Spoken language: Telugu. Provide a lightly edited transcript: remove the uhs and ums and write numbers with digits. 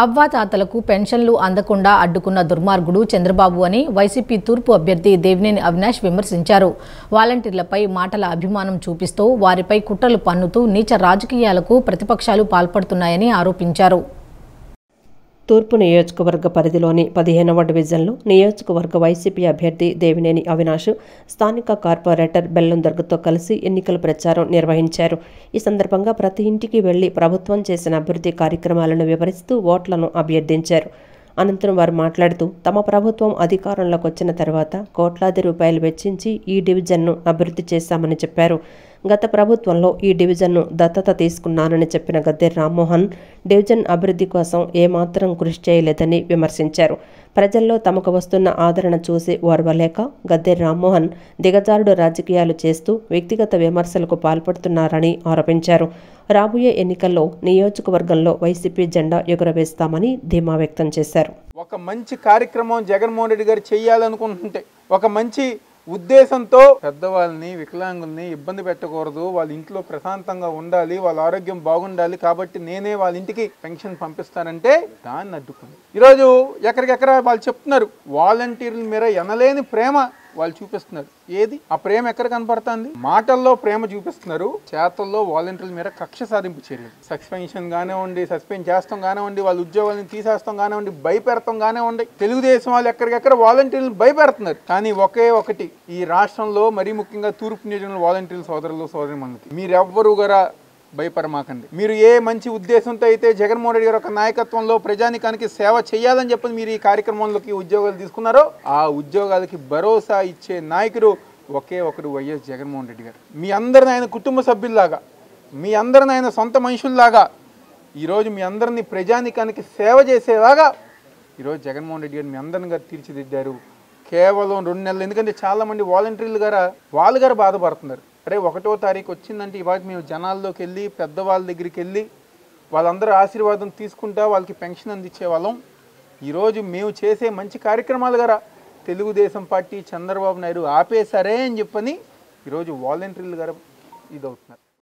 అవ్వాతాతలకు పెన్షన్లు అందకుండా అడ్డుకున్న దుర్మార్గుడు చంద్రబాబు అని వైసీపీ తూర్పు అభ్యర్థి దేవినేని అవినాష్ విమర్శించారు. వాలంటీర్లపై మాటల అభిమానం చూపిస్తూ వారిపై కుట్రలు పన్నుతూ నీచ రాజకీయాలకు ప్రతిపక్షాలు పాల్పడుతున్నాయని ఆరోపించారు. తూర్పు నియోజకవర్గ పరిధిలోని 15వ డివిజన్లో నియోజకవర్గ వైసీపీ అభ్యర్థి దేవినేని అవినాష్ స్థానిక కార్పొరేటర్ బెల్లం దుర్గతో కలిసి ఎన్నికల ప్రచారం నిర్వహించారు. ఈ సందర్భంగా ప్రతి ఇంటికి వెళ్లి ప్రభుత్వం చేసిన అభివృద్ధి కార్యక్రమాలను వివరిస్తూ ఓట్లను అభ్యర్థించారు. అనంతరం వారు మాట్లాడుతూ తమ ప్రభుత్వం అధికారంలోకి వచ్చిన తర్వాత కోట్లాది రూపాయలు వెచ్చించి ఈ డివిజన్ను అభివృద్ధి చేశామని చెప్పారు. గత ప్రభుత్వంలో ఈ డివిజన్ను దత్తత తీసుకున్నానని చెప్పిన గద్దె రామ్మోహన్ డివిజన్ అభివృద్ధి కోసం ఏమాత్రం కృషి చేయలేదని విమర్శించారు. ప్రజల్లో తమకు వస్తున్న ఆదరణ చూసి ఓర్వలేక గద్దె రామ్మోహన్ దిగజారుడు రాజకీయాలు చేస్తూ వ్యక్తిగత విమర్శలకు పాల్పడుతున్నారని ఆరోపించారు. రాబోయే ఎన్నికల్లో నియోజకవర్గంలో వైసీపీ జెండా ఎగురవేస్తామని ధీమా వ్యక్తం చేశారు. ఒక మంచి కార్యక్రమం జగన్మోహన్ రెడ్డి గారు చేయాలనుకుంటుంటే ఒక మంచి ఉద్దేశంతో పెద్దవాళ్ళని వికలాంగుల్ని ఇబ్బంది పెట్టకూడదు, వాళ్ళ ఇంట్లో ప్రశాంతంగా ఉండాలి, వాళ్ళ ఆరోగ్యం బాగుండాలి, కాబట్టి నేనే వాళ్ళ ఇంటికి పెన్షన్ పంపిస్తానంటే దాన్ని అడ్డుకుంది. ఈరోజు ఎక్కడికెక్కడ వాళ్ళు చెప్తున్నారు వాలంటీర్ల మీద ఎనలేని ప్రేమ వాళ్ళు చూపిస్తున్నారు. ఏది ఆ ప్రేమ ఎక్కడ కనపడుతుంది? మాటల్లో ప్రేమ చూపిస్తున్నారు, చేతల్లో వాలంటీర్ల మీద కక్ష సాధింపు చర్యలు, సస్పెన్షన్ కానివ్వండి, సస్పెండ్ చేస్తాం కానివ్వండి, వాళ్ళ ఉద్యోగాలను తీసేస్తాం కానివ్వండి, భయపెడతాం కానివ్వండి. తెలుగుదేశం వాళ్ళు ఎక్కడికెక్కడ వాలంటీర్లను భయపెడుతున్నారు. కానీ ఒకే ఒకటి ఈ రాష్ట్రంలో మరీ ముఖ్యంగా తూర్పు నియోజకవర్గంలో వాలంటీర్ల సోదరులు సోదరిమణులకి మీరెవ్వరూ కూడా భయపడమాకండి. మీరు ఏ మంచి ఉద్దేశంతో అయితే జగన్మోహన్ రెడ్డి గారి యొక్క నాయకత్వంలో ప్రజానికానికి సేవ చేయాలని చెప్పి మీరు ఈ కార్యక్రమంలోకి ఉద్యోగాలు తీసుకున్నారో ఆ ఉద్యోగాలకి భరోసా ఇచ్చే నాయకుడు ఒకే ఒకడు వైఎస్ జగన్మోహన్ రెడ్డి గారు. మీ అందరిని ఆయన కుటుంబ సభ్యుల్లాగా, మీ అందరిని ఆయన సొంత మనుషుల్లాగా ఈరోజు మీ అందరినీ ప్రజానికానికి సేవ చేసేలాగా ఈరోజు జగన్మోహన్ రెడ్డి గారు మీ అందరిని గారు తీర్చిదిద్దారు. కేవలం 2 నెలలు. ఎందుకంటే చాలామంది వాలంటీర్లు గారు వాళ్ళు గారు బాధపడుతున్నారు. అరే 1వ తారీఖు వచ్చిందంటే ఇవాళ మేము జనాల్లోకి వెళ్ళి పెద్దవాళ్ళ దగ్గరికి వెళ్ళి వాళ్ళందరూ ఆశీర్వాదం తీసుకుంటా వాళ్ళకి పెన్షన్ అందించే వాళ్ళం. ఈరోజు మేము చేసే మంచి కార్యక్రమాలు గారా తెలుగుదేశం పార్టీ చంద్రబాబు నాయుడు ఆపేశారే అని చెప్పని ఈరోజు వాలంటీర్లు గారు ఇదవుతున్నారు.